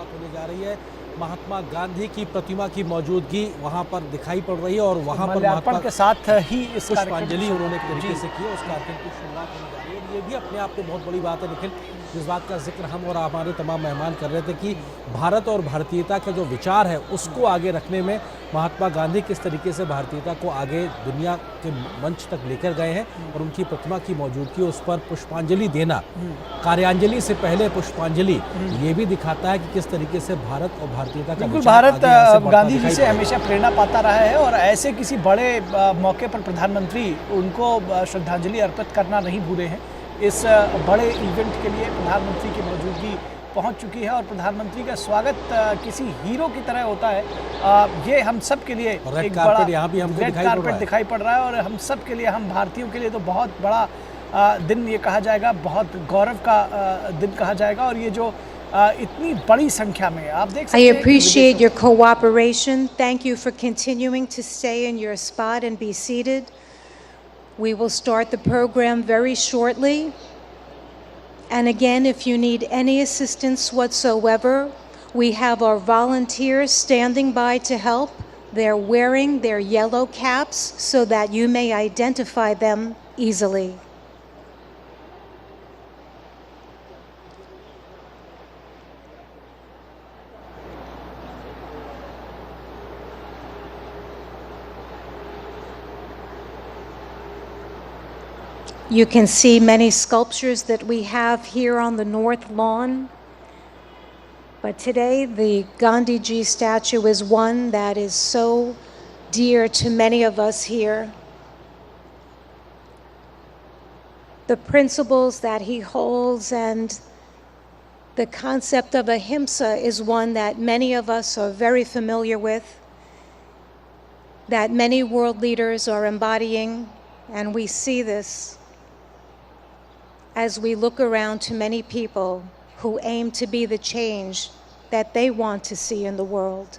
शुरुआत होने जा रही है। महात्मा गांधी की प्रतिमा की मौजूदगी वहां पर दिखाई पड़ रही है और वहां पर महात्मा के साथ ही इस पुष्पांजलि उन्होंने एक तरीके से की। उस कार्यक्रम की शुरुआत होने जा रही है। ये भी अपने आप में बहुत बड़ी बात है। लेकिन जिस बात का जिक्र हम और हमारे तमाम मेहमान कर रहे थे कि भारत और भारतीयता के जो विचार है उसको आगे रखने में महात्मा गांधी किस तरीके से भारतीयता को आगे दुनिया के मंच तक लेकर गए हैं और उनकी प्रतिमा की मौजूदगी, उस पर पुष्पांजलि देना, कार्यांजलि से पहले पुष्पांजलि, ये भी दिखाता है कि किस तरीके से भारत और भारतीयता का बिल्कुल भारत गांधी जी से हमेशा प्रेरणा पाता रहा है और ऐसे किसी बड़े मौके पर प्रधानमंत्री उनको श्रद्धांजलि अर्पित करना नहीं भूले हैं। इस बड़े इवेंट के लिए प्रधानमंत्री की मौजूदगी पहुंच चुकी है और प्रधानमंत्री का स्वागत किसी हीरो की तरह होता है। ये हम सब के लिए एक बड़ा यहाँ भी हमको रेड कारपेट दिखाई पड़ रहा है और हम सब के लिए, हम भारतीयों के लिए तो बहुत बड़ा दिन ये कहा जाएगा, बहुत गौरव का दिन कहा जाएगा। और ये जो इतनी बड़ी संख्या में आप देख सकते हैं। I appreciate your cooperation. Thank you for continuing to stay in your spot and be seated. We will start the program very shortly. And again, if you need any assistance whatsoever, we have our volunteers standing by to help. They're wearing their yellow caps so that you may identify them easily. You can see many sculptures that we have here on the North Lawn. But today, the Gandhi Ji statue is one that is so dear to many of us here. The principles that he holds and the concept of ahimsa is one that many of us are very familiar with, that many world leaders are embodying, and we see this as we look around to many people who aim to be the change that they want to see in the world.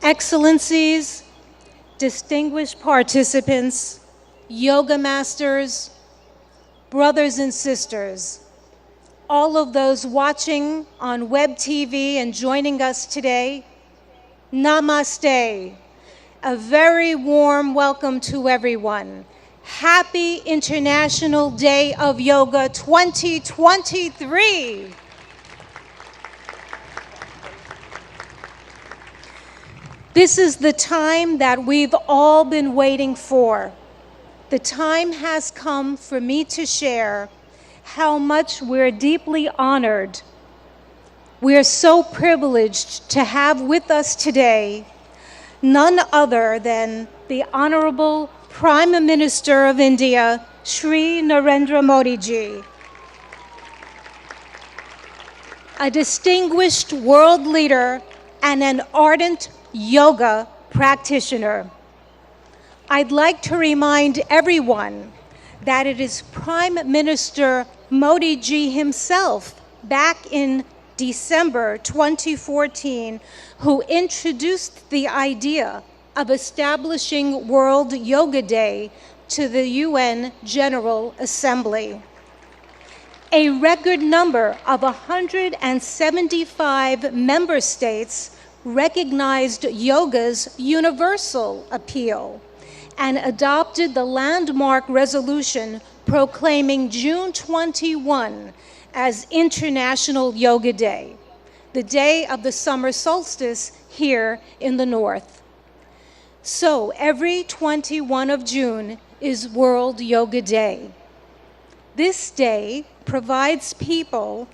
Excellencies, distinguished participants, yoga masters, brothers and sisters, all of those watching on web TV and joining us today, namaste. A very warm welcome to everyone. Happy International Day of Yoga 2023. This is the time that we've all been waiting for. The time has come for me to share how much we're deeply honored. We're so privileged to have with us today none other than the Honorable Prime Minister of India, Shri Narendra Modi ji. a distinguished world leader, and an ardent yoga practitioner. I'd like to remind everyone that it is Prime Minister Modi ji himself, back in December 2014, who introduced the idea of establishing World Yoga Day to the UN General Assembly. A record number of 175 member states recognized yoga's universal appeal and adopted the landmark resolution proclaiming June 21 as International Yoga Day, the day of the summer solstice here in the north. So every 21 of June is World Yoga Day. This day provides people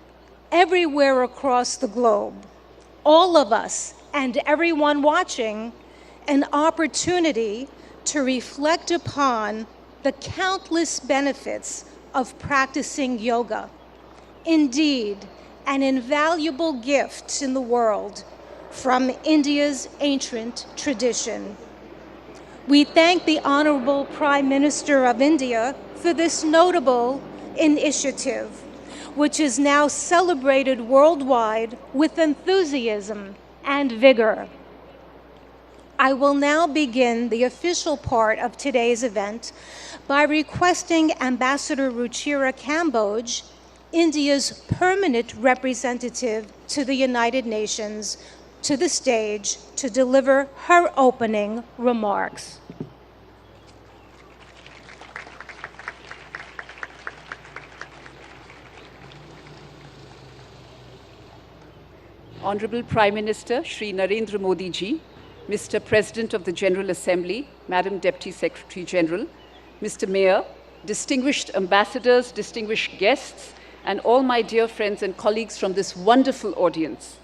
everywhere across the globe, all of us and everyone watching, an opportunity to reflect upon the countless benefits of practicing yoga. Indeed, an invaluable gift in the world from India's ancient tradition. We thank the Honorable Prime Minister of India for this notable initiative, which is now celebrated worldwide with enthusiasm and vigor. I will now begin the official part of today's event by requesting Ambassador Ruchira Kamboj, India's permanent representative to the United Nations, to the stage to deliver her opening remarks. Honorable Prime Minister Shri Narendra Modi ji, Mr. President of the General Assembly, Madam Deputy Secretary General, Mr. Mayor, distinguished ambassadors, distinguished guests, and all my dear friends and colleagues from this wonderful audience.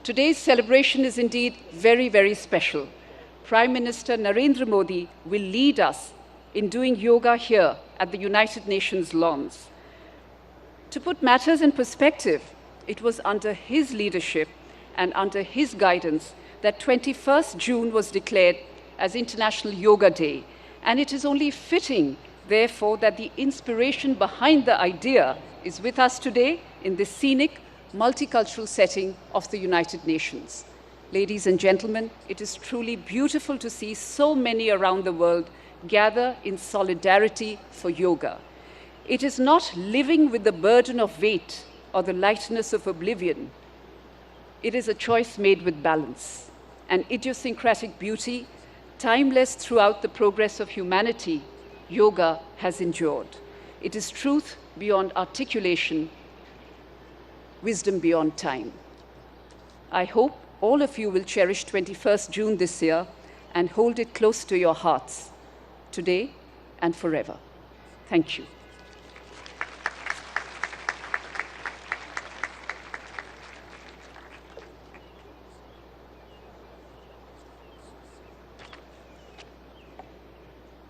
Today's celebration is indeed very, very special. Prime Minister Narendra Modi will lead us in doing yoga here at the United Nations lawns. To put matters in perspective, it was under his leadership and under his guidance that 21st June was declared as International Yoga Day. And it is only fitting, therefore, that the inspiration behind the idea is with us today in this scenic, multicultural setting of the United Nations. Ladies and gentlemen, it is truly beautiful to see so many around the world gather in solidarity for yoga. It is not living with the burden of weight or the lightness of oblivion. It is a choice made with balance, an idiosyncratic beauty, timeless throughout the progress of humanity. Yoga has endured. It is truth beyond articulation, wisdom beyond time. I hope all of you will cherish 21st June this year and hold it close to your hearts, today and forever. Thank you.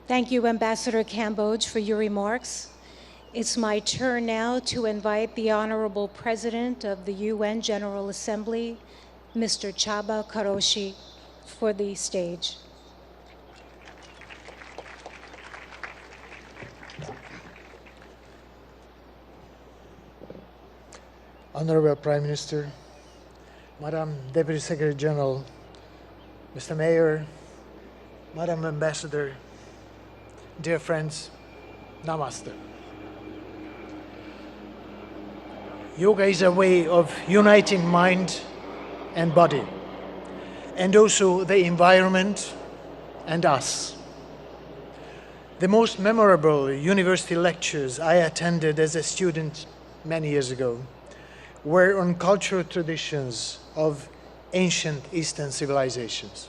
Thank you, Ambassador Kamboj, for your remarks. It's my turn now to invite the Honorable President of the UN General Assembly, Mr. Chaba Karoshi, for the stage. Honorable Prime Minister, Madam Deputy Secretary General, Mr. Mayor, Madam Ambassador, dear friends, Namaste. Yoga is a way of uniting mind and body, and also the environment and us. The most memorable university lectures I attended as a student many years ago were on cultural traditions of ancient Eastern civilizations.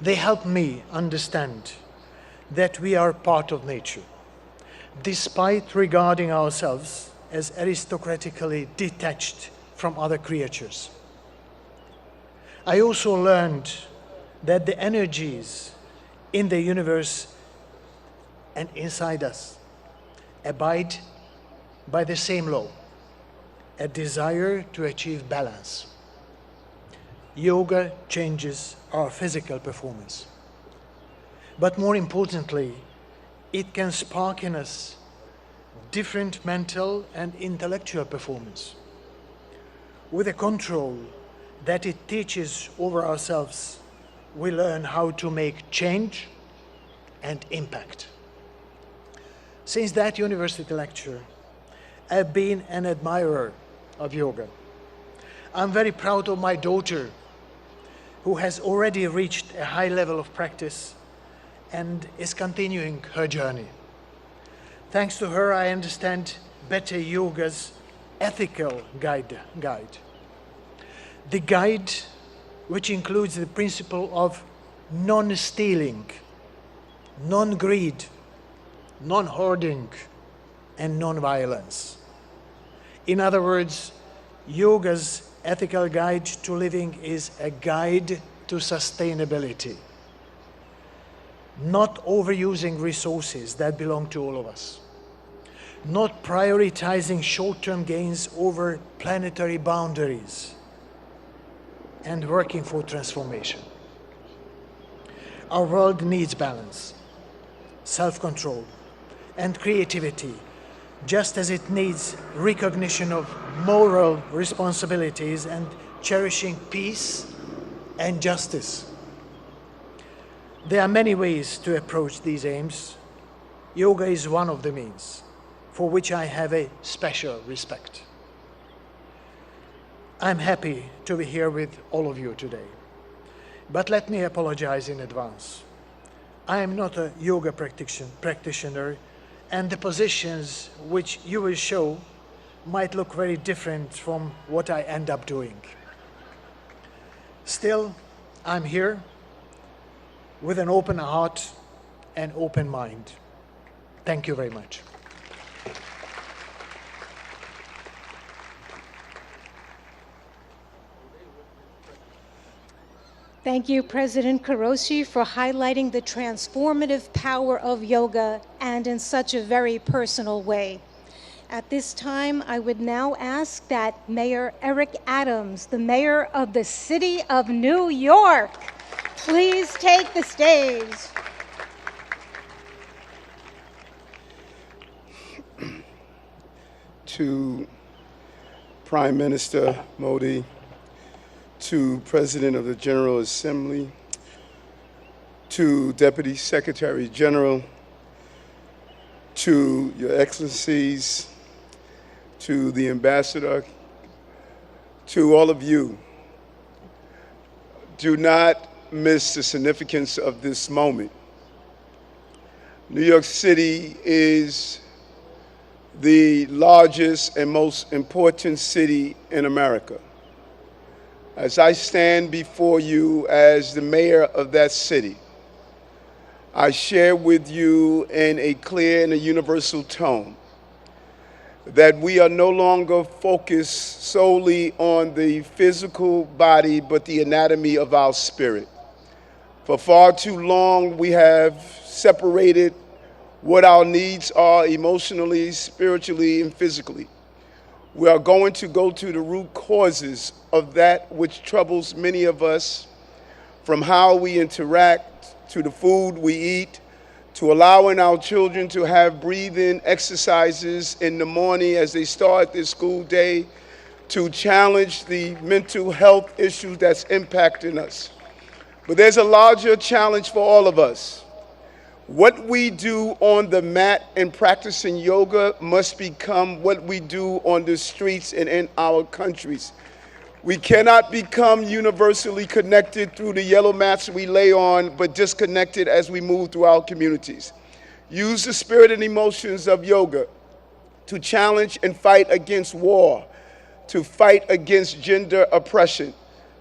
They helped me understand that we are part of nature, despite regarding ourselves as aristocratically detached from other creatures. I also learned that the energies in the universe and inside us abide by the same law, a desire to achieve balance. Yoga changes our physical performance. But more importantly, it can spark in us different mental and intellectual performance. With the control that it teaches over ourselves, we learn how to make change and impact. Since that university lecture, I've been an admirer of yoga. I'm very proud of my daughter, who has already reached a high level of practice and is continuing her journey. Thanks to her, I understand better yoga's ethical guide. The guide, which includes the principle of non-stealing, non-greed, non-hoarding, and non-violence. In other words, yoga's ethical guide to living is a guide to sustainability, not overusing resources that belong to all of us, not prioritizing short-term gains over planetary boundaries, and working for transformation. Our world needs balance, self-control, and creativity, just as it needs recognition of moral responsibilities and cherishing peace and justice. There are many ways to approach these aims. Yoga is one of the means, for which I have a special respect. I'm happy to be here with all of you today, but let me apologize in advance. I am not a yoga practitioner, and the positions which you will show might look very different from what I end up doing. Still, I'm here with an open heart and open mind. Thank you very much. Thank you, President Karoshi, for highlighting the transformative power of yoga and in such a very personal way. At this time, I would now ask that Mayor Eric Adams, the mayor of the city of New York, please take the stage. To Prime Minister Modi, to President of the General Assembly, to Deputy Secretary General, to Your Excellencies, to the Ambassador, to all of you, do not miss the significance of this moment. New York City is the largest and most important city in America. As I stand before you as the mayor of that city, I share with you in a clear and a universal tone that we are no longer focused solely on the physical body, but the anatomy of our spirit. For far too long, we have separated what our needs are emotionally, spiritually, and physically. We are going to go to the root causes of that which troubles many of us, from how we interact, to the food we eat, to allowing our children to have breathing exercises in the morning as they start their school day, to challenge the mental health issues that's impacting us. But there's a larger challenge for all of us. What we do on the mat and practicing yoga must become what we do on the streets and in our countries. We cannot become universally connected through the yellow mats we lay on, but disconnected as we move through our communities. Use the spirit and emotions of yoga to challenge and fight against war, to fight against gender oppression,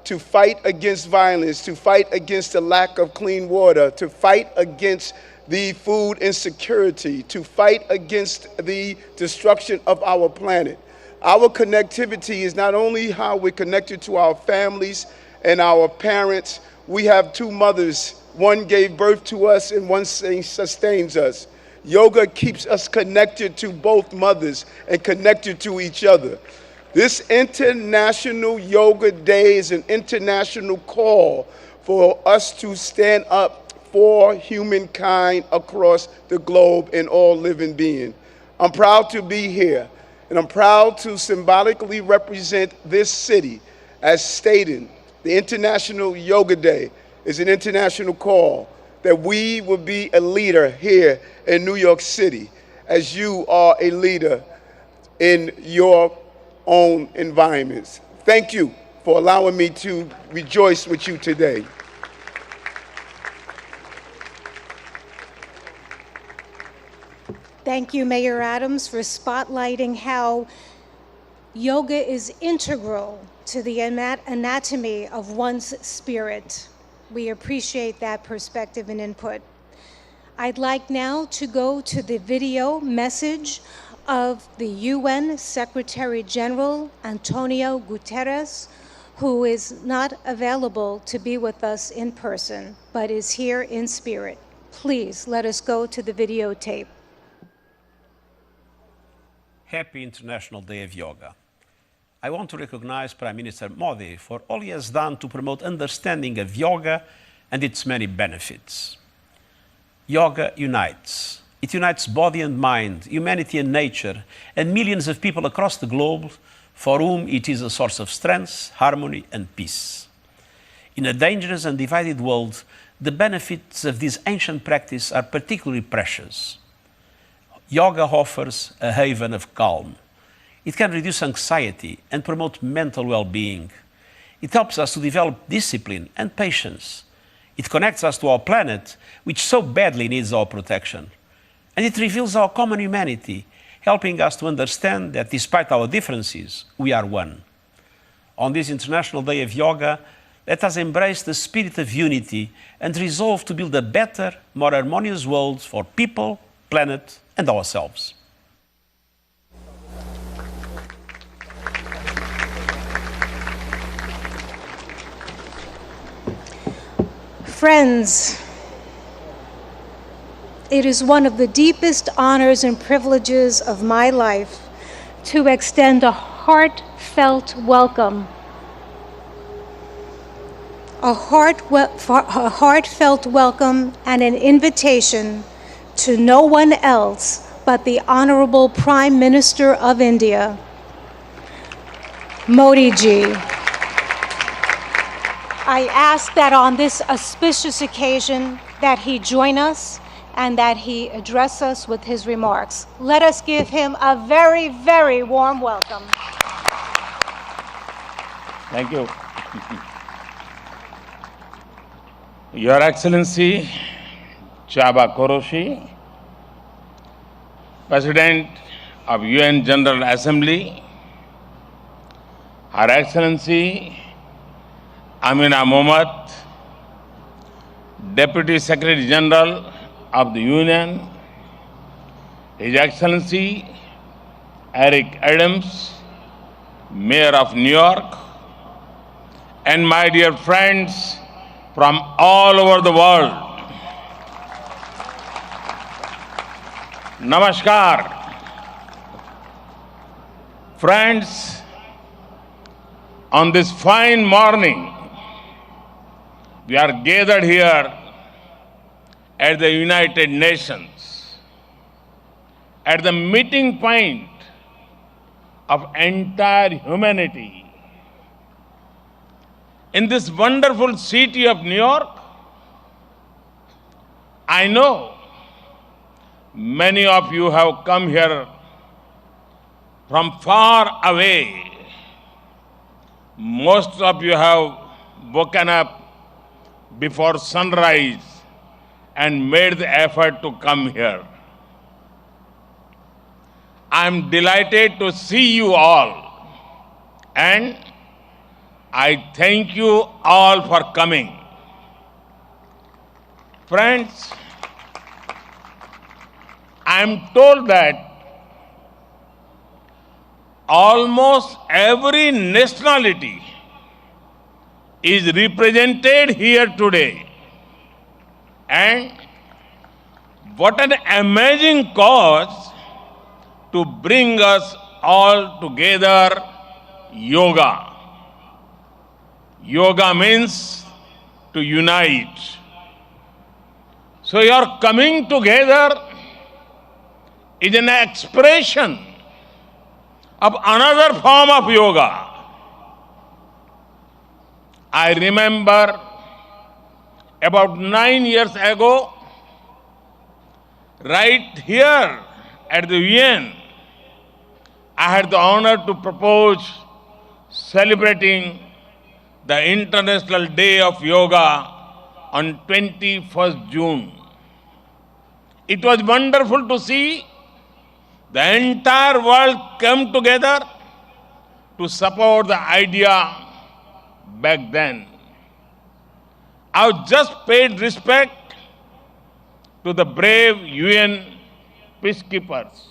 to fight against violence, to fight against the lack of clean water, to fight against the food insecurity, to fight against the destruction of our planet. Our connectivity is not only how we're connected to our families and our parents. We have two mothers. One gave birth to us and one sustains us. Yoga keeps us connected to both mothers and connected to each other. This International Yoga Day is an international call for us to stand up for humankind across the globe and all living beings. I'm proud to be here, and I'm proud to symbolically represent this city as stated. The International Yoga Day is an international call that we will be a leader here in New York City, as you are a leader in your own environments. Thank you for allowing me to rejoice with you today. Thank you, Mayor Adams, for spotlighting how yoga is integral to the anatomy of one's spirit. We appreciate that perspective and input. I'd like now to go to the video message of the UN Secretary General Antonio Guterres, who is not available to be with us in person, but is here in spirit. Please let us go to the videotape. Happy International Day of Yoga. I want to recognize Prime Minister Modi for all he has done to promote understanding of yoga and its many benefits. Yoga unites. It unites body and mind, humanity and nature, and millions of people across the globe for whom it is a source of strength, harmony, and peace. In a dangerous and divided world, the benefits of this ancient practice are particularly precious. Yoga offers a haven of calm. It can reduce anxiety and promote mental well-being. It helps us to develop discipline and patience. It connects us to our planet, which so badly needs our protection. And it reveals our common humanity, helping us to understand that despite our differences, we are one. On this International Day of Yoga, let us embrace the spirit of unity and resolve to build a better, more harmonious world for people, planet, and ourselves. Friends, it is one of the deepest honors and privileges of my life to extend a heartfelt welcome. A heartfelt welcome and an invitation to no one else but the Honorable Prime Minister of India, Modi ji. I ask that on this auspicious occasion that he join us and that he address us with his remarks. Let us give him a very, very warm welcome. Thank you. Your Excellency, Chaba Koroshi, President of UN General Assembly, Her Excellency Amina Mohammed, Deputy Secretary General of the Union, His Excellency Eric Adams, Mayor of New York, and my dear friends from all over the world. Namaskar. Friends, on this fine morning, we are gathered here at the United Nations, at the meeting point of entire humanity. In this wonderful city of New York, I know many of you have come here from far away. Most of you have woken up before sunrise and made the effort to come here. I am delighted to see you all, and I thank you all for coming. Friends, I am told that almost every nationality is represented here today. And what an amazing cause to bring us all together yoga. Yoga means to unite. So your coming together is an expression of another form of yoga. I remember about 9 years ago, right here at the UN, I had the honor to propose celebrating the International Day of Yoga on 21st June. It was wonderful to see the entire world come together to support the idea back then. I just paid respect to the brave UN peacekeepers.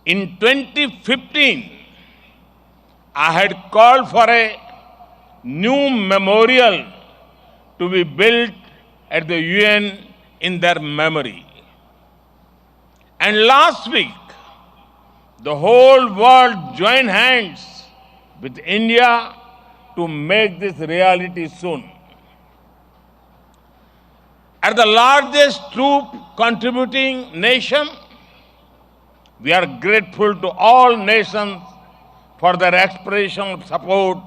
In 2015, I had called for a new memorial to be built at the UN in their memory. And last week, the whole world joined hands with India to make this reality soon. As the largest troop contributing nation, we are grateful to all nations for their expression of support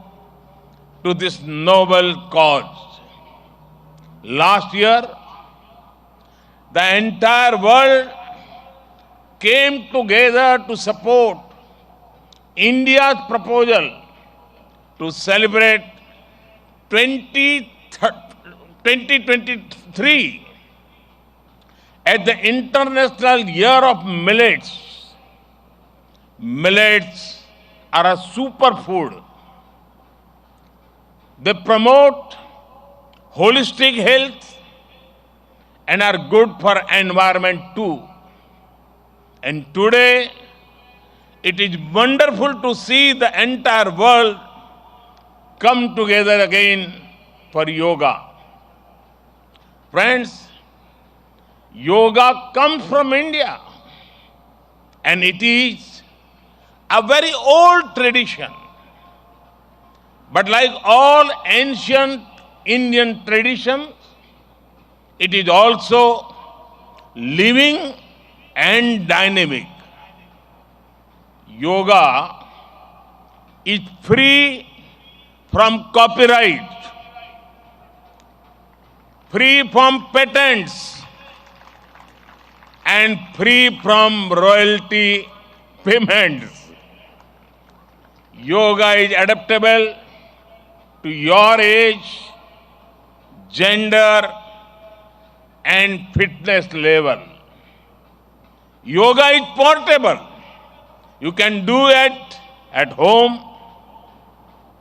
to this noble cause. Last year, the entire world came together to support India's proposal to celebrate 2023 as the International Year of Millets. Millets are a superfood. They promote holistic health and are good for environment too. And today, it is wonderful to see the entire world come together again for yoga. Friends, yoga comes from India, and it is a very old tradition. But like all ancient Indian traditions, it is also living and dynamic. Yoga is free from copyright, free from patents, and free from royalty payments. Yoga is adaptable to your age, gender, and fitness level. Yoga is portable. You can do it at home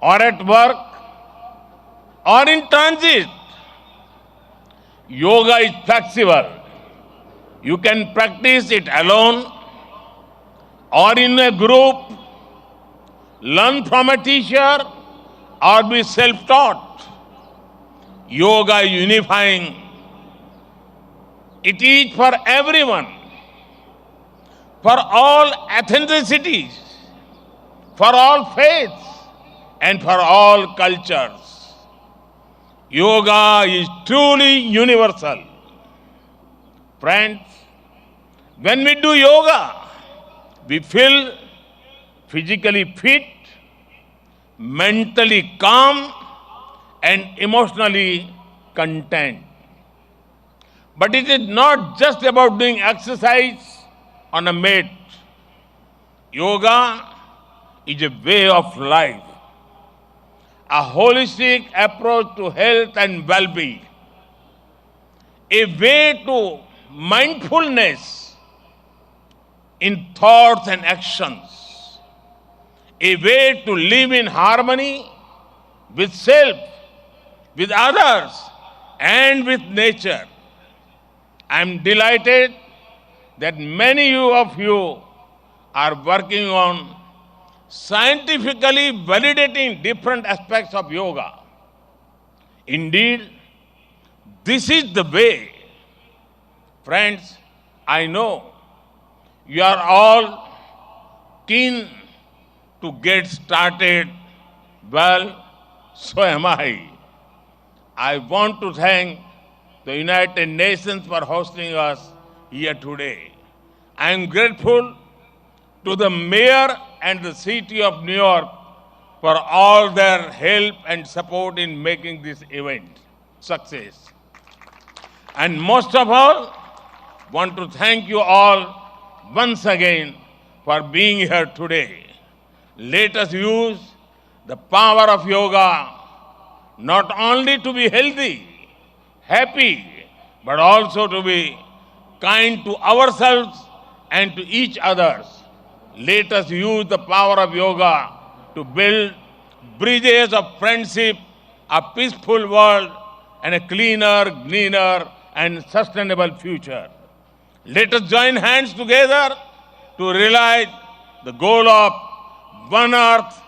or at work or in transit. Yoga is flexible. You can practice it alone or in a group, learn from a teacher, or be self-taught. Yoga is unifying. It is for everyone, for all ethnicities, for all faiths, and for all cultures. Yoga is truly universal. Friends, when we do yoga, we feel physically fit, mentally calm, and emotionally content. But it is not just about doing exercise on a mat. Yoga is a way of life, a holistic approach to health and well-being, a way to mindfulness in thoughts and actions, a way to live in harmony with self, with others, and with nature. I am delighted that many of you are working on scientifically validating different aspects of yoga. Indeed, this is the way. Friends, I know you are all keen to get started, well, so am I. I want to thank the United Nations for hosting us here today. I am grateful to the mayor and the city of New York for all their help and support in making this event success. And most of all, want to thank you all once again for being here today. Let us use the power of yoga not only to be healthy, happy, but also to be kind to ourselves and to each others. Let us use the power of yoga to build bridges of friendship, a peaceful world, and a cleaner, greener, and sustainable future. Let us join hands together to realize the goal of one earth,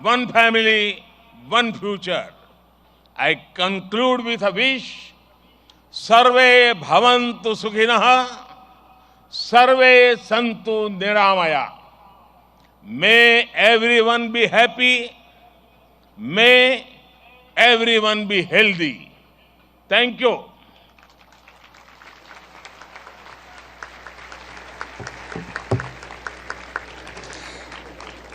one family, one future. I conclude with a wish. Sarve bhavantu sukhinah, sarve santu niramaya. May everyone be happy. May everyone be healthy. Thank you.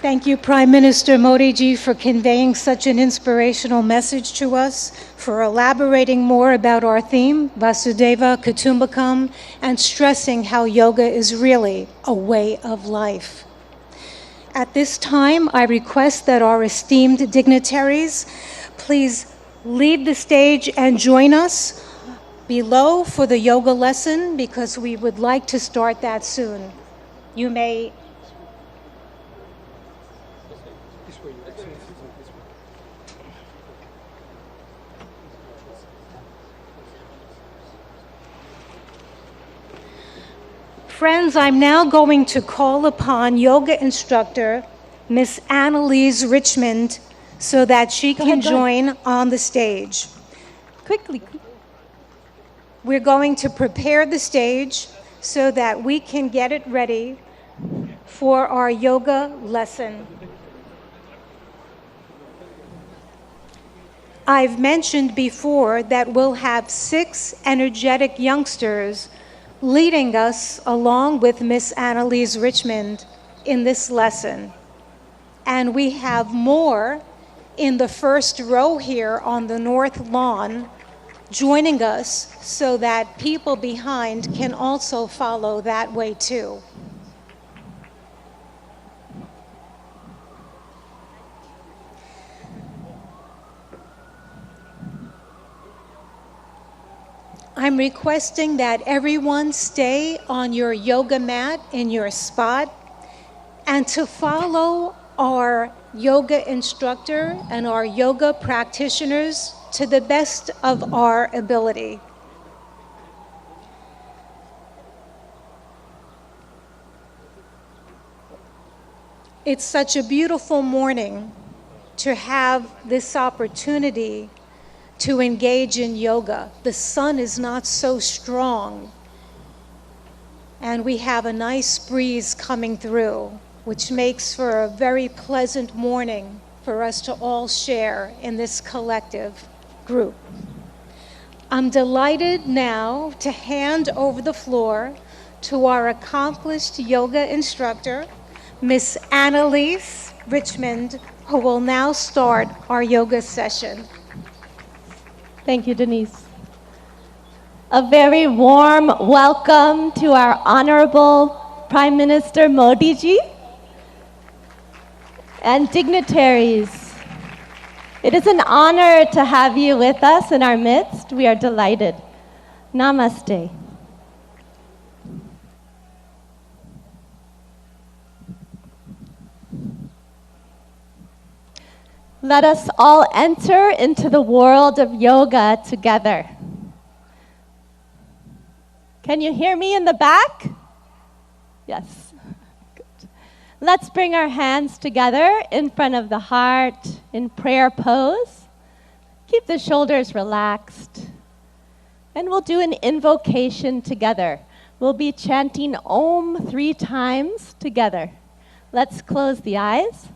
Thank you, Prime Minister Modi ji, for conveying such an inspirational message to us, for elaborating more about our theme, Vasudeva Kutumbakam, and stressing how yoga is really a way of life. At this time, I request that our esteemed dignitaries please leave the stage and join us below for the yoga lesson, because we would like to start that soon. You may Friends, I'm now going to call upon yoga instructor Miss Annalise Richmond so that she can join on the stage. Quickly. We're going to prepare the stage so that we can get it ready for our yoga lesson. I've mentioned before that we'll have 6 energetic youngsters leading us along with Miss Annalise Richmond in this lesson. And we have more in the first row here on the north lawn joining us so that people behind can also follow that way too. I'm requesting that everyone stay on your yoga mat in your spot and to follow our yoga instructor and our yoga practitioners to the best of our ability. It's such a beautiful morning to have this opportunity to engage in yoga. The sun is not so strong, and we have a nice breeze coming through, which makes for a very pleasant morning for us to all share in this collective group. I'm delighted now to hand over the floor to our accomplished yoga instructor, Miss Annalise Richmond, who will now start our yoga session. Thank you, Denise. A very warm welcome to our Honorable Prime Minister Modi ji and dignitaries. It is an honor to have you with us in our midst. We are delighted. Namaste. Let us all enter into the world of yoga together. Can you hear me in the back? Yes. Good. Let's bring our hands together in front of the heart in prayer pose. Keep the shoulders relaxed. And we'll do an invocation together. We'll be chanting Om 3 times together. Let's close the eyes.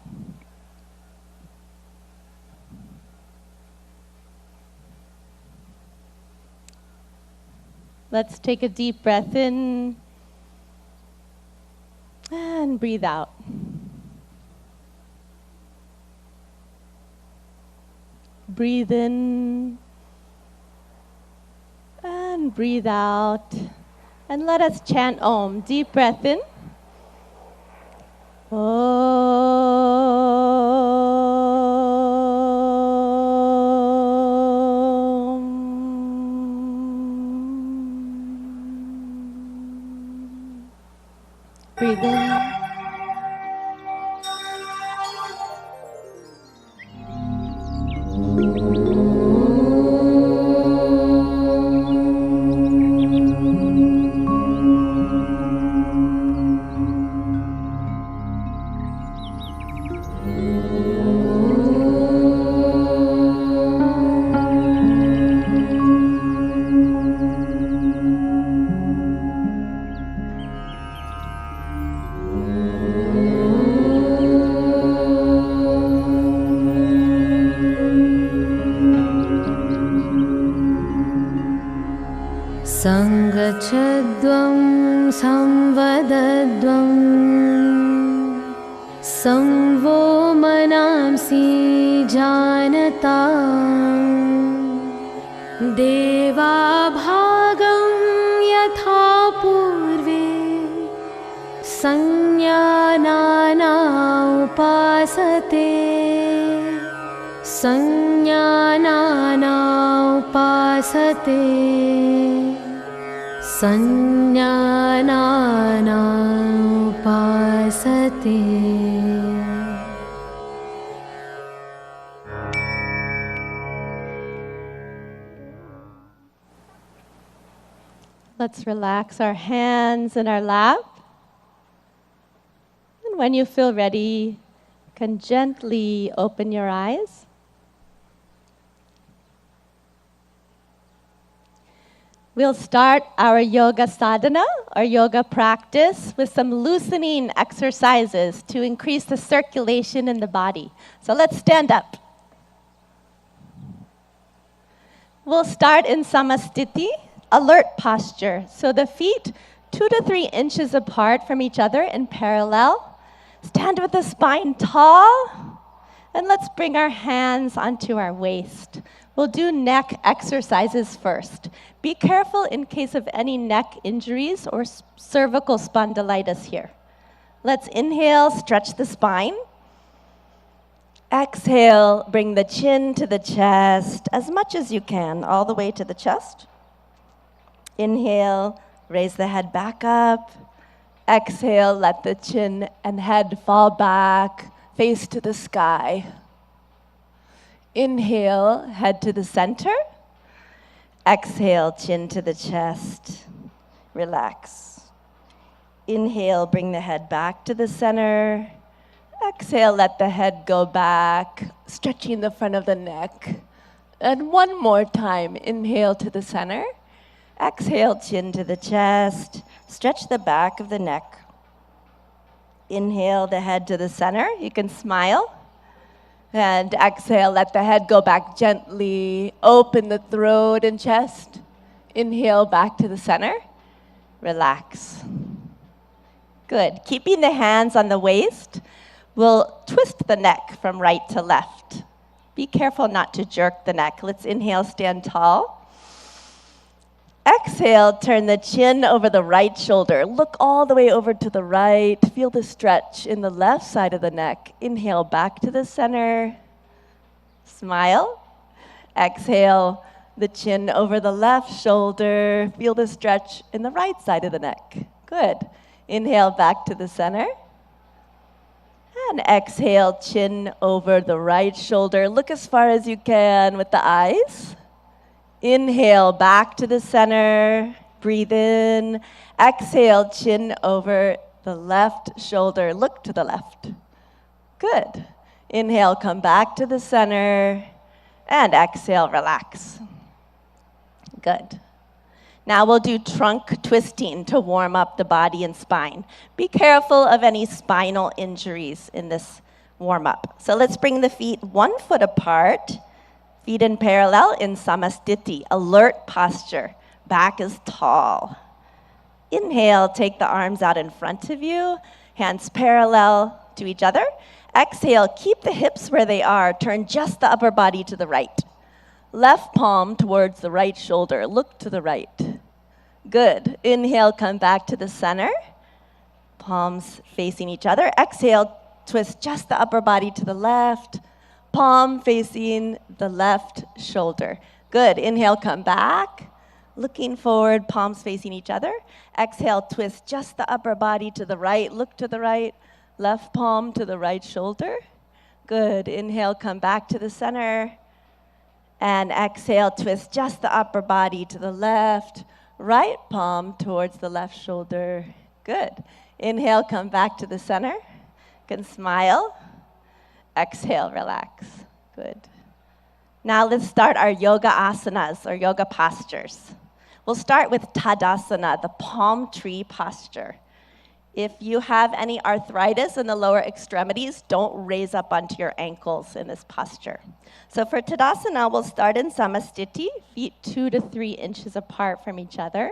Let's take a deep breath in and breathe out. Breathe in and breathe out. And let us chant Om. Deep breath in. Om. Breathe in. सङ्गच्छध्वं संवदध्वं संवो मनांसि जानता देवाभागं यथा पूर्वे संज्ञानाना उपासते संज्ञानाना उपासते संज्ञानाना उपासते. Let's relax our hands in our lap. And when you feel ready, you can gently open your eyes. We'll start our yoga sadhana, or yoga practice, with some loosening exercises to increase the circulation in the body. So let's stand up. We'll start in samastiti, alert posture. So the feet 2 to 3 inches apart from each other in parallel. Stand with the spine tall, and let's bring our hands onto our waist. We'll do neck exercises first. Be careful in case of any neck injuries or cervical spondylitis here. Let's inhale, stretch the spine. Exhale, bring the chin to the chest as much as you can, all the way to the chest. Inhale, raise the head back up. Exhale, let the chin and head fall back, face to the sky. Inhale, head to the center. Exhale, chin to the chest. Relax. Inhale, bring the head back to the center. Exhale, let the head go back, stretching the front of the neck. And one more time, inhale to the center. Exhale, chin to the chest. Stretch the back of the neck. Inhale the head to the center. You can smile. And exhale, let the head go back gently. Open the throat and chest. Inhale back to the center. Relax. Good. Keeping the hands on the waist, we'll twist the neck from right to left. Be careful not to jerk the neck. Let's inhale, stand tall. Exhale, turn the chin over the right shoulder. Look all the way over to the right. Feel the stretch in the left side of the neck. Inhale back to the center. Smile. Exhale, the chin over the left shoulder. Feel the stretch in the right side of the neck. Good. Inhale back to the center. And exhale, chin over the right shoulder. Look as far as you can with the eyes. Inhale, back to the center. Breathe in. Exhale, chin over the left shoulder. Look to the left. Good. Inhale, come back to the center. And exhale, relax. Good. Now we'll do trunk twisting to warm up the body and spine. Be careful of any spinal injuries in this warm up. So let's bring the feet 1 foot apart. Feet in parallel in samastiti, alert posture. back is tall. Inhale, take the arms out in front of you, hands parallel to each other. Exhale, keep the hips where they are. Turn just the upper body to the right. Left palm towards the right shoulder. Look to the right. Good. Inhale, come back to the center. Palms facing each other. Exhale, twist just the upper body to the left. Palm facing the left shoulder. Good. Inhale, come back. Looking forward, palms facing each other. Exhale, twist just the upper body to the right. Look to the right. Left palm to the right shoulder. Good. Inhale, come back to the center. And exhale, twist just the upper body to the left. Right palm towards the left shoulder. Good. Inhale, come back to the center. You can smile. Exhale, relax. Good. Now let's start our yoga asanas, or yoga postures. We'll start with Tadasana, the palm tree posture. If you have any arthritis in the lower extremities, don't raise up onto your ankles in this posture. So for Tadasana, we'll start in Samastiti, feet 2 to 3 inches apart from each other.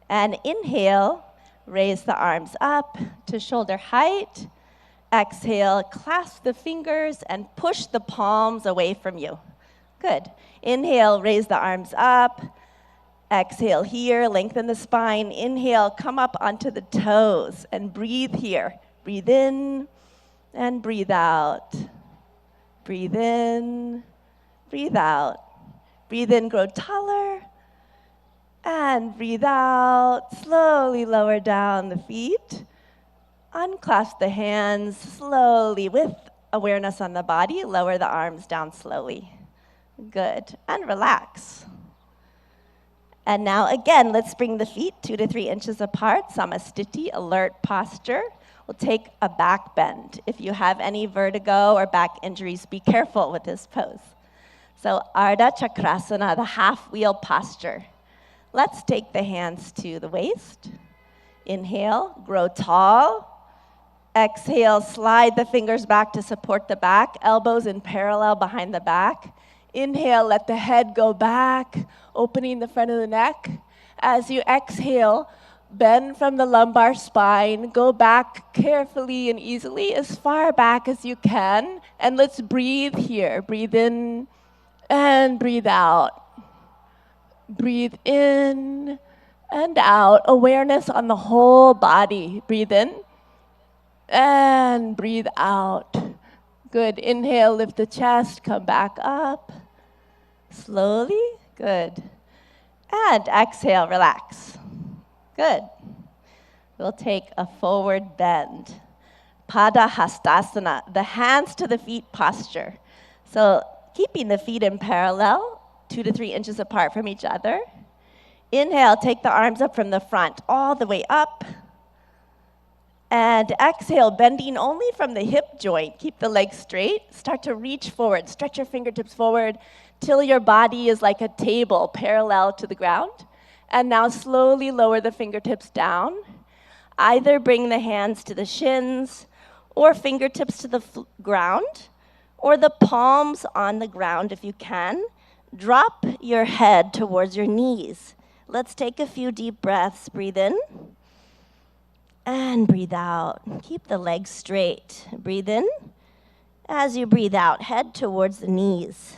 And inhale, raise the arms up to shoulder height. Exhale, clasp the fingers and push the palms away from you. Good. Inhale, raise the arms up. Exhale here, lengthen the spine. Inhale, come up onto the toes and breathe here. Breathe in and breathe out. Breathe in, breathe out. Breathe in, grow taller. And breathe out, slowly lower down the feet. Unclasp the hands slowly with awareness on the body. Lower the arms down slowly. Good. And relax. And now again, let's bring the feet 2 to 3 inches apart. Samastiti, alert posture. We'll take a back bend. If you have any vertigo or back injuries, be careful with this pose. So Ardha Chakrasana, the half wheel posture. Let's take the hands to the waist. Inhale, grow tall. Exhale, slide the fingers back to support the back, elbows in parallel behind the back. Inhale, let the head go back, opening the front of the neck. As you exhale, bend from the lumbar spine, go back carefully and easily as far back as you can. And let's breathe here. Breathe in and breathe out. Breathe in and out. Awareness on the whole body. Breathe in and breathe out. Good. Inhale, lift the chest, come back up. Slowly. Good. And exhale, relax. Good. We'll take a forward bend. Pada Hastasana, the hands to the feet posture. So keeping the feet in parallel, 2 to 3 inches apart from each other. Inhale, take the arms up from the front, all the way up. And exhale, bending only from the hip joint. Keep the legs straight. Start to reach forward. Stretch your fingertips forward till your body is like a table parallel to the ground. And now slowly lower the fingertips down. Either bring the hands to the shins or fingertips to the ground, or the palms on the ground if you can. Drop your head towards your knees. Let's take a few deep breaths. Breathe in. And breathe out. Keep the legs straight. Breathe in. As you breathe out, head towards the knees.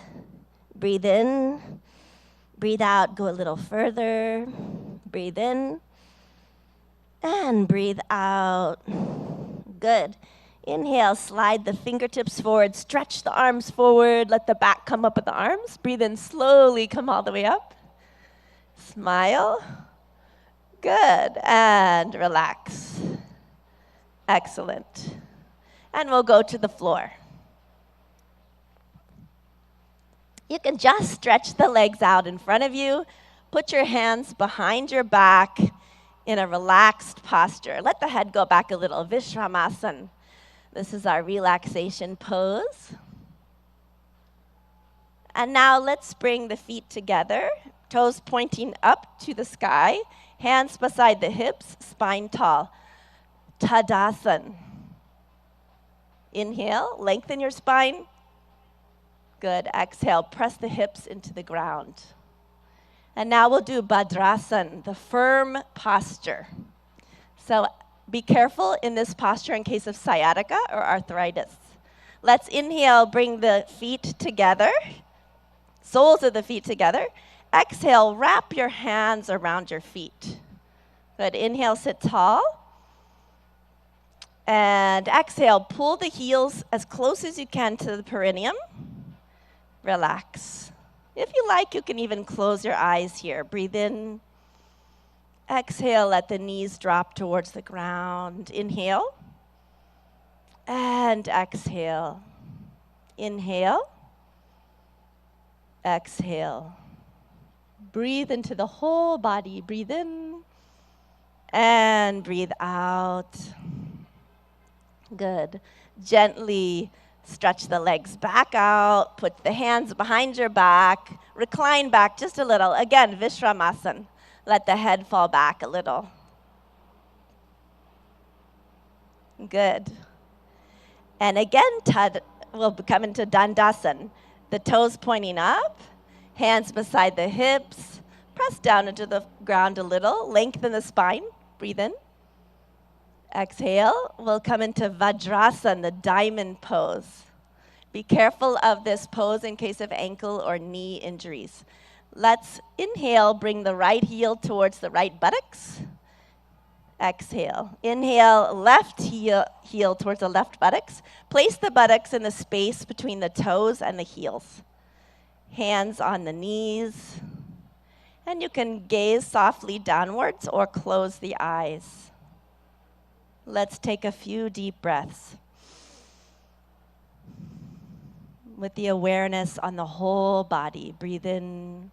Breathe in. Breathe out. Go a little further. Breathe in. And breathe out. Good. Inhale, slide the fingertips forward. Stretch the arms forward. Let the back come up with the arms. Breathe in slowly. Come all the way up. Smile. Good, and relax. Excellent. And we'll go to the floor. You can just stretch the legs out in front of you. Put your hands behind your back in a relaxed posture. Let the head go back a little. Vishramasana. This is our relaxation pose. And now let's bring the feet together, toes pointing up to the sky. Hands beside the hips, spine tall. Tadasana. Inhale, lengthen your spine. Good. Exhale, press the hips into the ground. And now we'll do Bhadrasan, the firm posture. So be careful in this posture in case of sciatica or arthritis. Let's inhale, bring the feet together, soles of the feet together. Exhale, wrap your hands around your feet. Good. Inhale, sit tall. And exhale, pull the heels as close as you can to the perineum. Relax. If you like, you can even close your eyes here. Breathe in. Exhale, let the knees drop towards the ground. Inhale. And exhale. Inhale. Exhale. Breathe into the whole body. Breathe in. And breathe out. Good. Gently stretch the legs back out. Put the hands behind your back. Recline back just a little. Again, Vishramasana. Let the head fall back a little. Good. And again, we'll come into Dandasana. The toes pointing up, hands beside the hips. Press down into the ground a little. Lengthen the spine. Breathe in. Exhale. We'll come into Vajrasana, the diamond pose. Be careful of this pose in case of ankle or knee injuries. Let's inhale, bring the right heel towards the right buttocks. Exhale. Inhale, left heel towards the left buttocks. Place the buttocks in the space between the toes and the heels. Hands on the knees. And you can gaze softly downwards or close the eyes. Let's take a few deep breaths with the awareness on the whole body. Breathe in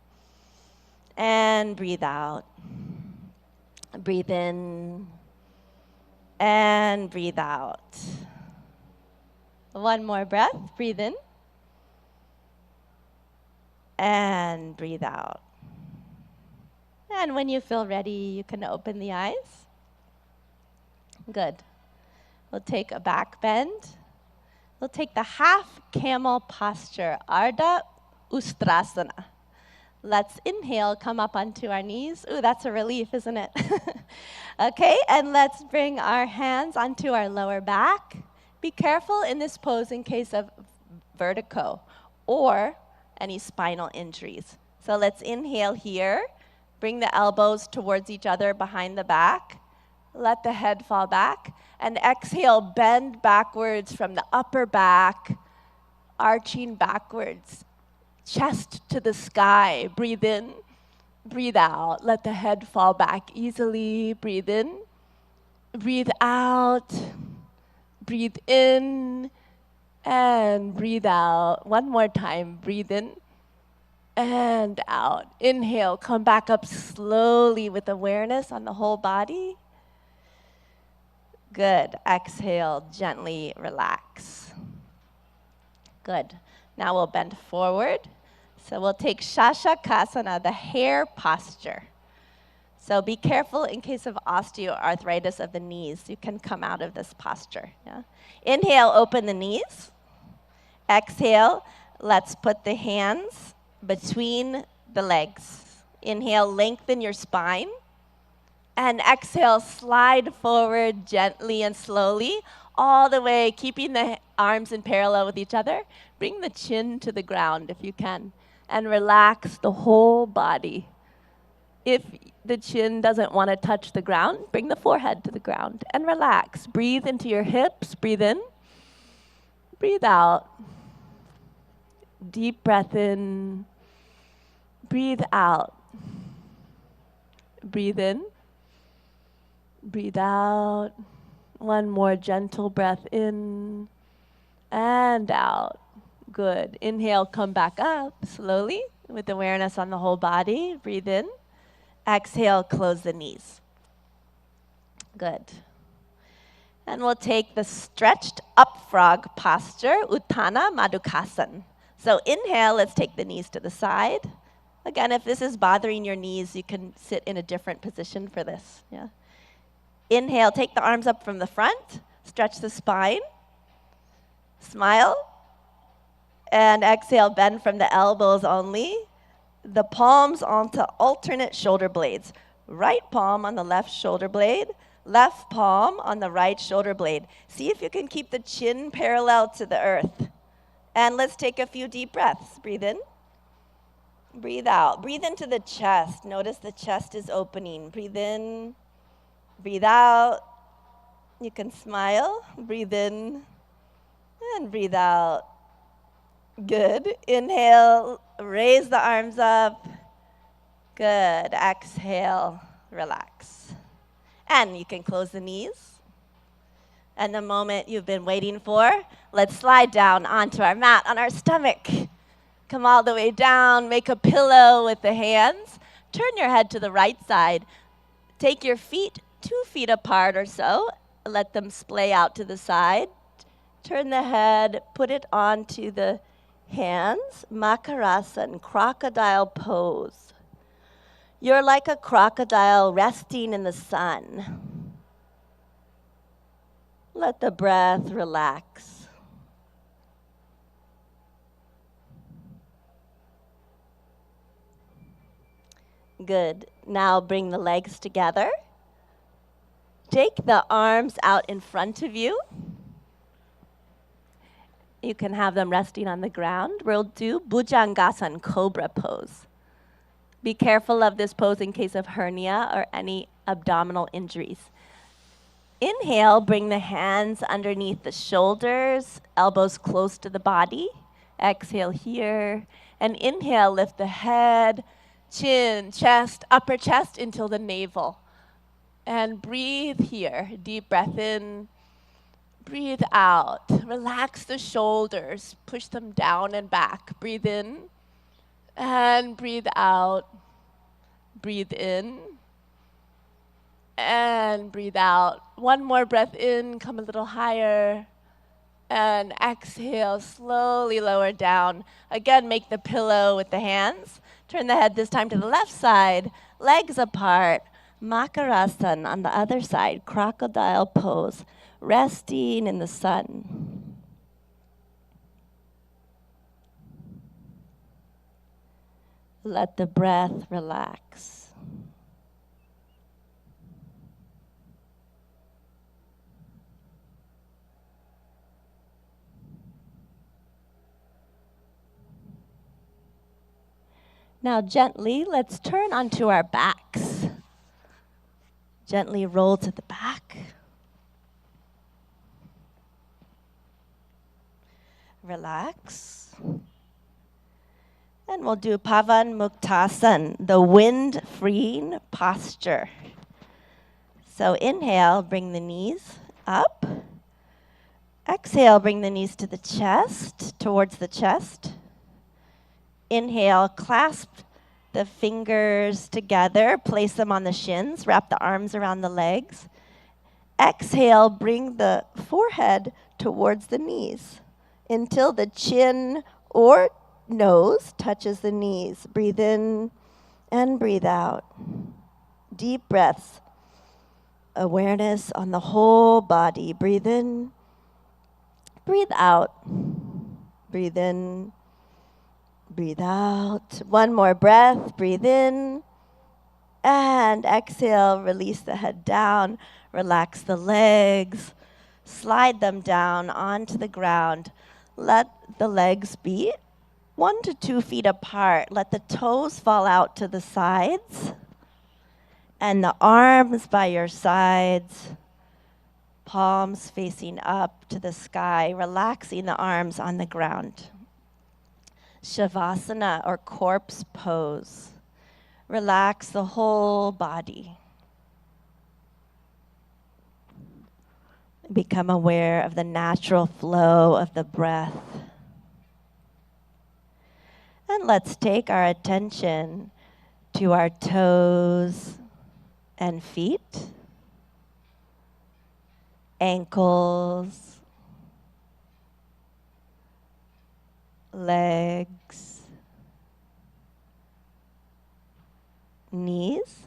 and breathe out. Breathe in and breathe out. One more breath. Breathe in and breathe out. And when you feel ready, you can open the eyes. Good. We'll take a back bend. We'll take the half camel posture, Ardha Ustrasana. Let's inhale, come up onto our knees. Ooh, that's a relief, isn't it? Okay, and let's bring our hands onto our lower back. Be careful in this pose in case of vertigo or any spinal injuries. So let's inhale here. Bring the elbows towards each other behind the back. Let the head fall back. And exhale, bend backwards from the upper back, arching backwards, chest to the sky. Breathe in, breathe out. Let the head fall back easily. Breathe in, breathe out. Breathe in and breathe out. One more time. Breathe in and out. Inhale, come back up slowly with awareness on the whole body. Good. Exhale, gently relax. Good. Now we'll bend forward. So we'll take Shashakasana, the hare posture. So be careful in case of osteoarthritis of the knees. You can come out of this posture. Yeah? Inhale, open the knees. Exhale, let's put the hands between the legs. Inhale, lengthen your spine. And exhale, slide forward gently and slowly, all the way, keeping the arms in parallel with each other. Bring the chin to the ground if you can, and relax the whole body. If the chin doesn't want to touch the ground, bring the forehead to the ground and relax. Breathe into your hips. Breathe in. Breathe out. Deep breath in. Breathe out. Breathe in. Breathe out. One more gentle breath in and out. Good. Inhale, come back up slowly with awareness on the whole body. Breathe in. Exhale, close the knees. Good. And we'll take the stretched up frog posture, Uttana Madhukasana. So inhale, let's take the knees to the side. Again, if this is bothering your knees, you can sit in a different position for this. Yeah. Inhale, take the arms up from the front, stretch the spine, smile, and exhale, bend from the elbows only. the palms onto alternate shoulder blades. Right palm on the left shoulder blade, left palm on the right shoulder blade. See if you can keep the chin parallel to the earth. And let's take a few deep breaths. Breathe in. Breathe out. Breathe into the chest. Notice the chest is opening. Breathe in. Breathe out. You can smile. Breathe in. And breathe out. Good. Inhale. Raise the arms up. Good. Exhale. Relax. And you can close the knees. And the moment you've been waiting for, let's slide down onto our mat on our stomach. Come all the way down, make a pillow with the hands. Turn your head to the right side. Take your feet 2 feet apart or so. Let them splay out to the side. Turn the head, put it onto the hands. Makarasana, crocodile pose. You're like a crocodile resting in the sun. Let the breath relax. Good. Now bring the legs together. Take the arms out in front of you. You can have them resting on the ground. We'll do Bhujangasana, cobra pose. Be careful of this pose in case of hernia or any abdominal injuries. Inhale, bring the hands underneath the shoulders, elbows close to the body. Exhale here. And inhale, lift the head, chin, chest, upper chest until the navel. And breathe here. Deep breath in. Breathe out. Relax the shoulders. Push them down and back. Breathe in. And breathe out. Breathe in. And breathe out. One more breath in, come a little higher. And exhale, slowly lower down. Again, make the pillow with the hands. Turn the head this time to the left side, legs apart. Makarasana on the other side, crocodile pose, resting in the sun. Let the breath relax. Now gently, let's turn onto our backs. Gently roll to the back. Relax. And we'll do Pavan Muktasana, the wind-freeing posture. So inhale, bring the knees up. Exhale, bring the knees to the chest, towards the chest. Inhale, clasp the fingers together, place them on the shins, wrap the arms around the legs. Exhale, bring the forehead towards the knees until the chin or nose touches the knees. Breathe in and breathe out. Deep breaths. Awareness on the whole body. Breathe in, breathe out. Breathe in, breathe out. One more breath. Breathe in. And exhale. Release the head down. Relax the legs. Slide them down onto the ground. Let the legs be 1 to 2 feet apart. Let the toes fall out to the sides. And the arms by your sides. Palms facing up to the sky. Relaxing the arms on the ground. Shavasana, or corpse pose. Relax the whole body. Become aware of the natural flow of the breath. And let's take our attention to our toes and feet, ankles, legs, knees,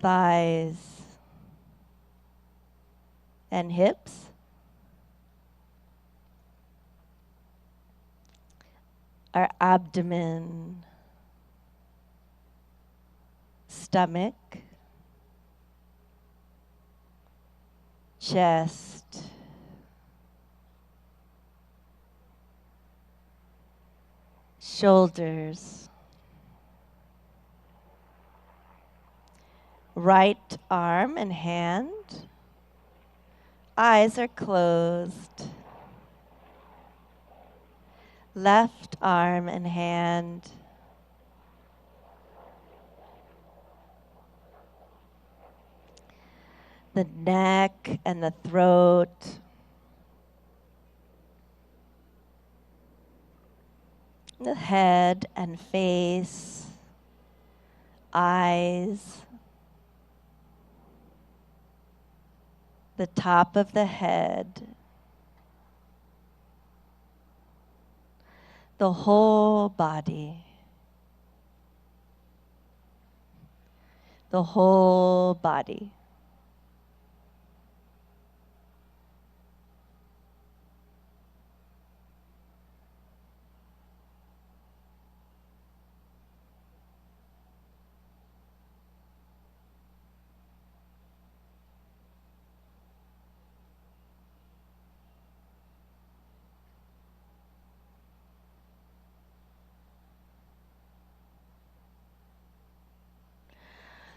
thighs, and hips, our abdomen, stomach, chest, shoulders, right arm and hand. Eyes are closed. Left arm and hand. The neck and the throat. The head and face. Eyes. The top of the head. The whole body. The whole body.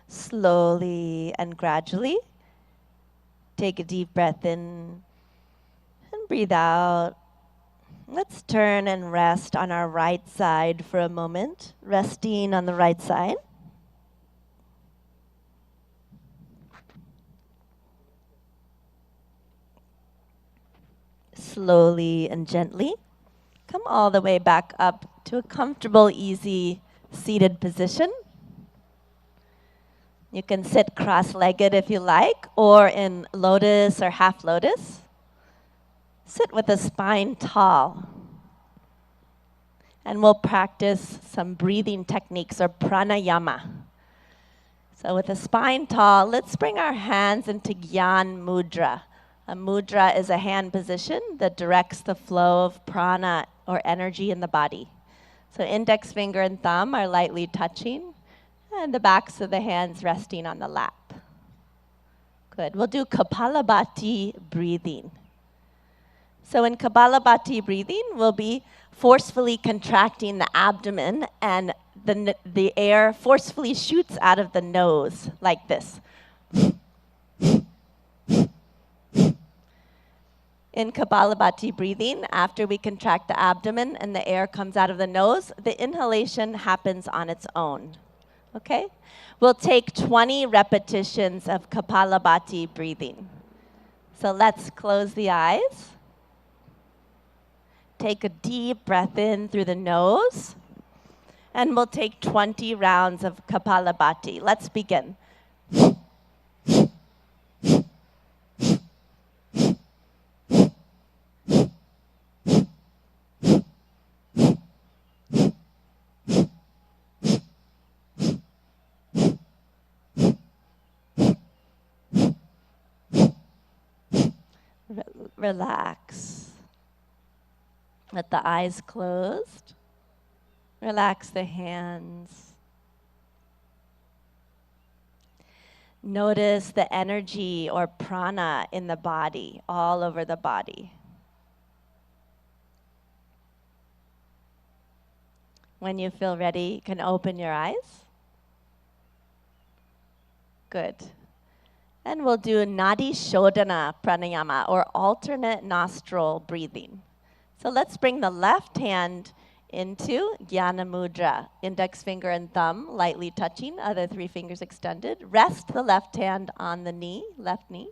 Slowly and gradually, take a deep breath in and breathe out. Let's turn and rest on our right side for a moment, resting on the right side. Slowly and gently, come all the way back up to a comfortable, easy seated position. You can sit cross-legged if you like, or in lotus or half lotus. Sit with the spine tall. And we'll practice some breathing techniques or pranayama. So with the spine tall, let's bring our hands into Gyan Mudra. A mudra is a hand position that directs the flow of prana or energy in the body. So index finger and thumb are lightly touching, and the backs of the hands resting on the lap. Good. We'll do Kapalabhati breathing. So in Kapalabhati breathing, we'll be forcefully contracting the abdomen, and the air forcefully shoots out of the nose like this. In Kapalabhati breathing, after we contract the abdomen and the air comes out of the nose, the inhalation happens on its own. Okay? We'll take 20 repetitions of Kapalabhati breathing. So let's close the eyes. Take a deep breath in through the nose. And we'll take 20 rounds of Kapalabhati. Let's begin. Relax. Let the eyes closed. Relax the hands. Notice the energy or prana in the body, all over the body. When you feel ready, you can open your eyes. Good. And we'll do Nadi Shodhana Pranayama, or alternate nostril breathing. So let's bring the left hand into Jnana Mudra, index finger and thumb lightly touching, other 3 fingers extended. Rest the left hand on the knee, left knee.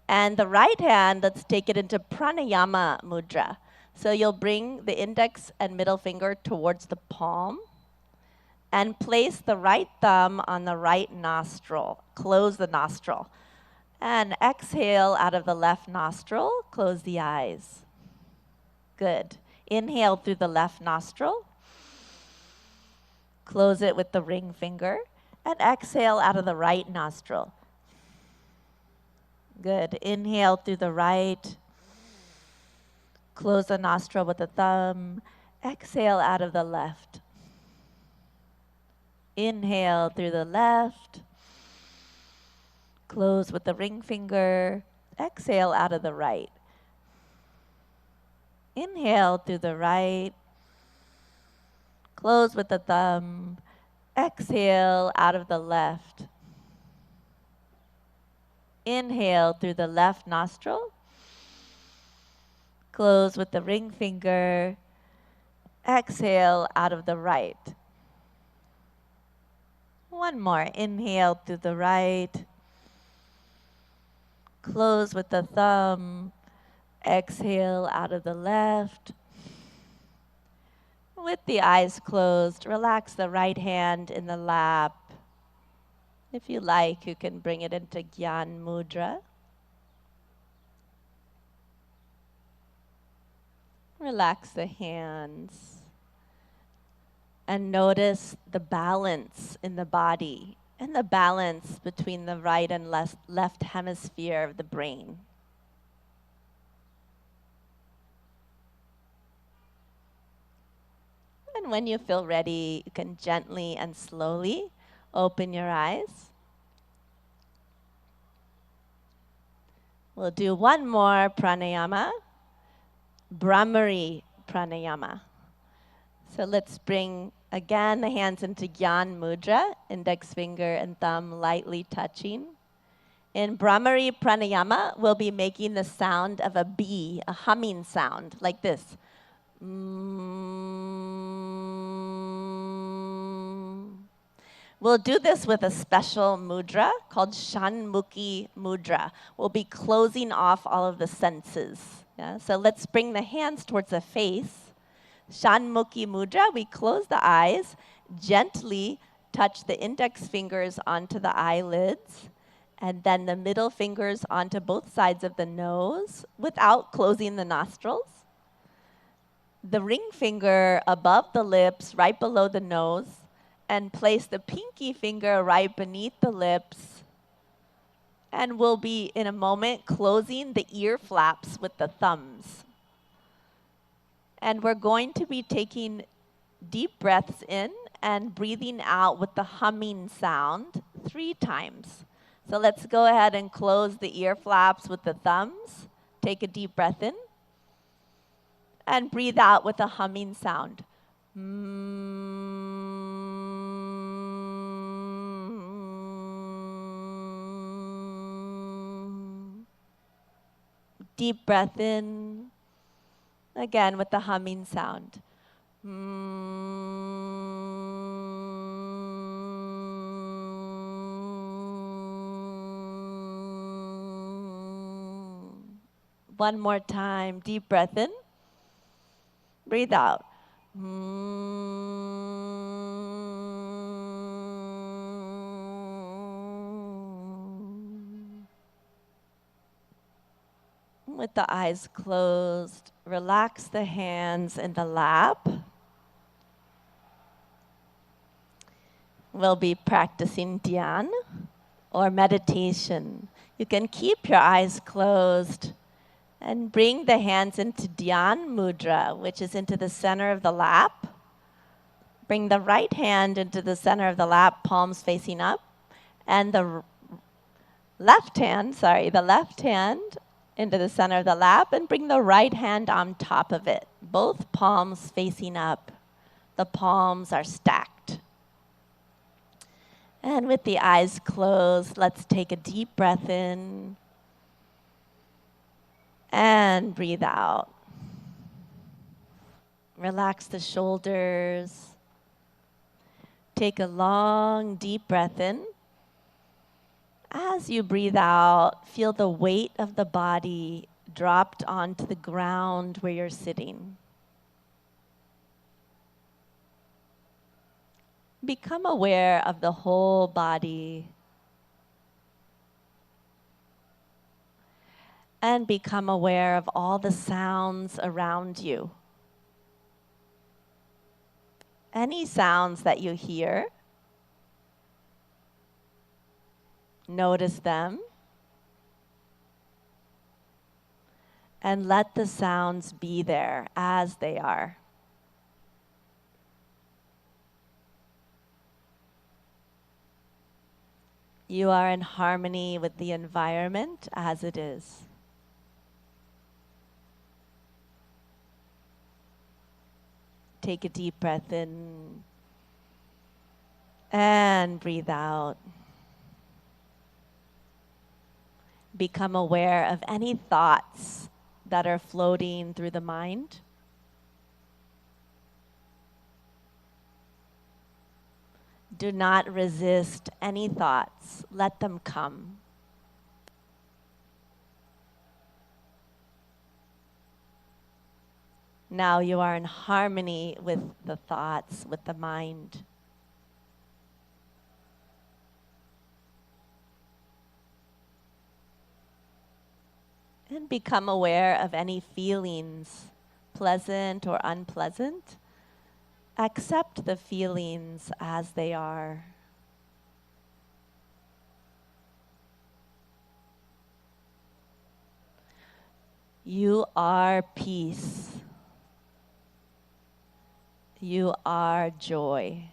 And the right hand, let's take it into Pranayama Mudra. So you'll bring the index and middle finger towards the palm and place the right thumb on the right nostril. Close the nostril. And exhale out of the left nostril, close the eyes. Good. Inhale through the left nostril. Close it with the ring finger. And exhale out of the right nostril. Good. Inhale through the right. Close the nostril with the thumb. Exhale out of the left. Inhale through the left. Close with the ring finger. Exhale out of the right. Inhale through the right. Close with the thumb. Exhale out of the left. Inhale through the left nostril. Close with the ring finger. Exhale out of the right. One more. Inhale through the right. Close with the thumb. Exhale out of the left. With the eyes closed, relax the right hand in the lap. If you like, you can bring it into Gyan Mudra. Relax the hands. And notice the balance in the body and the balance between the right and left hemisphere of the brain. And when you feel ready, you can gently and slowly open your eyes. We'll do one more pranayama, Brahmari pranayama. So let's bring, again, the hands into Gyan Mudra, index finger and thumb lightly touching. In Brahmari pranayama, we'll be making the sound of a bee, a humming sound, like this. We'll do this with a special mudra called Shanmukhi mudra. We'll be closing off all of the senses. Yeah? So let's bring the hands towards the face. Shanmukhi mudra, we close the eyes, gently touch the index fingers onto the eyelids, and then the middle fingers onto both sides of the nose without closing the nostrils. The ring finger above the lips, right below the nose, and place the pinky finger right beneath the lips. And we'll be, in a moment, closing the ear flaps with the thumbs. And we're going to be taking deep breaths in and breathing out with the humming sound 3 times. So let's go ahead and close the ear flaps with the thumbs. Take a deep breath in. And breathe out with a humming sound. Deep breath in. Again with the humming sound. One more time. Deep breath in. Breathe out. With the eyes closed, relax the hands in the lap. We'll be practicing dhyan or meditation. You can keep your eyes closed and bring the hands into dhyan mudra, which is into the center of the lap. Bring the right hand into the center of the lap, palms facing up, and the left hand into the center of the lap, and bring the right hand on top of it, both palms facing up. The palms are stacked. And with the eyes closed, let's take a deep breath in and breathe out. Relax the shoulders. Take a long, deep breath in. As you breathe out, feel the weight of the body dropped onto the ground where you're sitting. Become aware of the whole body. And become aware of all the sounds around you. Any sounds that you hear, notice them. And let the sounds be there as they are. You are in harmony with the environment as it is. Take a deep breath in and breathe out. Become aware of any thoughts that are floating through the mind. Do not resist any thoughts. Let them come. Now you are in harmony with the thoughts, with the mind. And become aware of any feelings, pleasant or unpleasant. Accept the feelings as they are. You are peace. You are joy.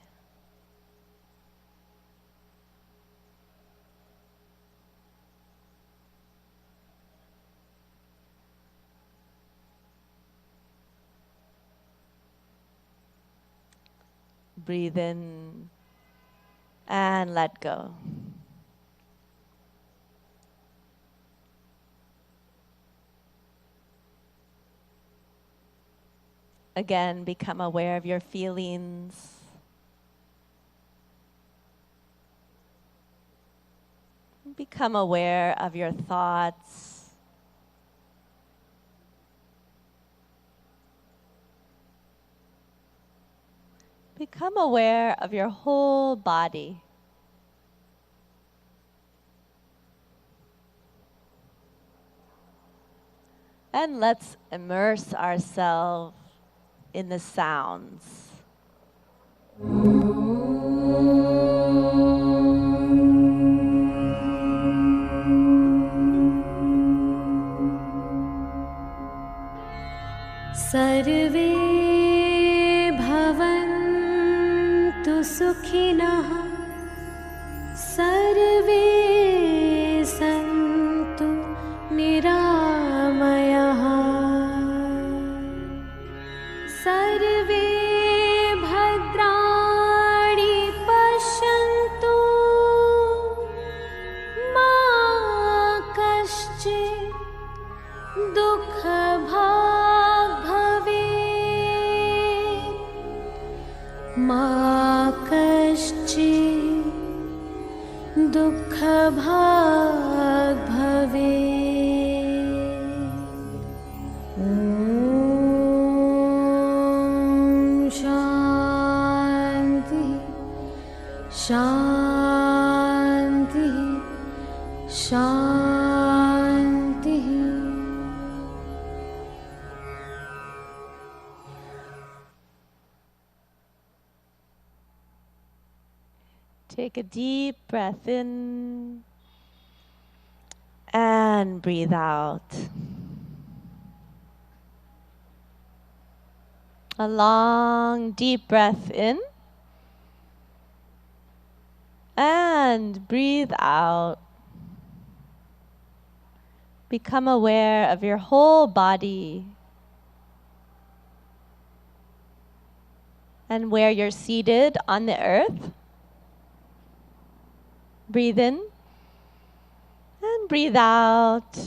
Breathe in and let go. Again, become aware of your feelings. Become aware of your thoughts. Become aware of your whole body. And let's immerse ourselves in the sounds. सर्वे भवन्तु सुखिनः सर्वे सन्तु निरामयाः सर्वे भद्राणि पश्यन्तु मा कश्चित् दुःखभाग् भवेत् मा कश्चित् दुःखभाग् भवेत् ॐ शान्ति शान्ति शान्तिः Take a deep breath in and breathe out. A long, deep breath in and breathe out. Become aware of your whole body and where you're seated on the earth. Breathe in and breathe out.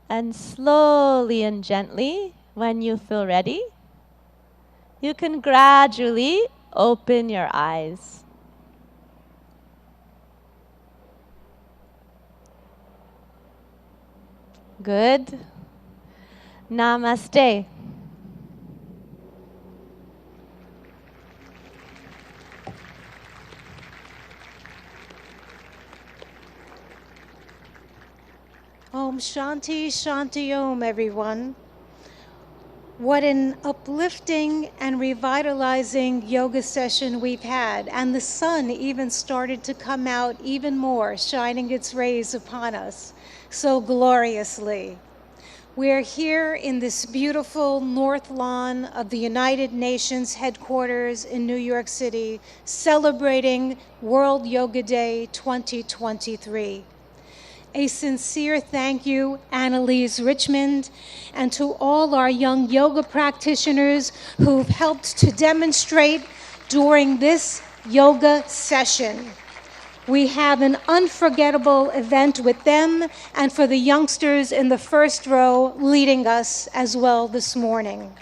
And slowly and gently, when you feel ready, you can gradually open your eyes. Good. Namaste. Om Shanti Shanti Om, everyone. What an uplifting and revitalizing yoga session we've had. And the sun even started to come out even more, shining its rays upon us so gloriously. We're here in this beautiful north lawn of the United Nations headquarters in New York City, celebrating World Yoga Day 2023. A sincere thank you, Annalise Richmond, and to all our young yoga practitioners who've helped to demonstrate during this yoga session. We have an unforgettable event with them and for the youngsters in the first row leading us as well this morning.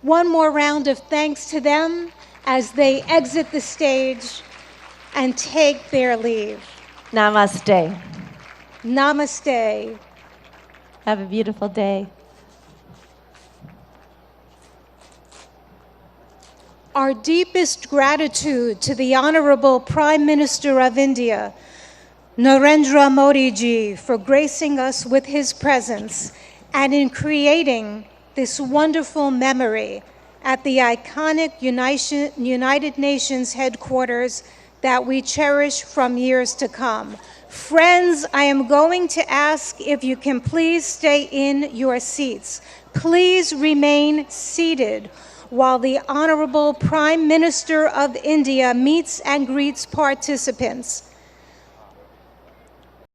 One more round of thanks to them as they exit the stage and take their leave. Namaste. Namaste. Have a beautiful day. Our deepest gratitude to the Honorable Prime Minister of India, Narendra Modi ji, for gracing us with his presence and in creating this wonderful memory at the iconic United Nations headquarters that we cherish from years to come. Friends, I am going to ask if you can please stay in your seats. Please remain seated while the Honorable Prime Minister of India meets and greets participants.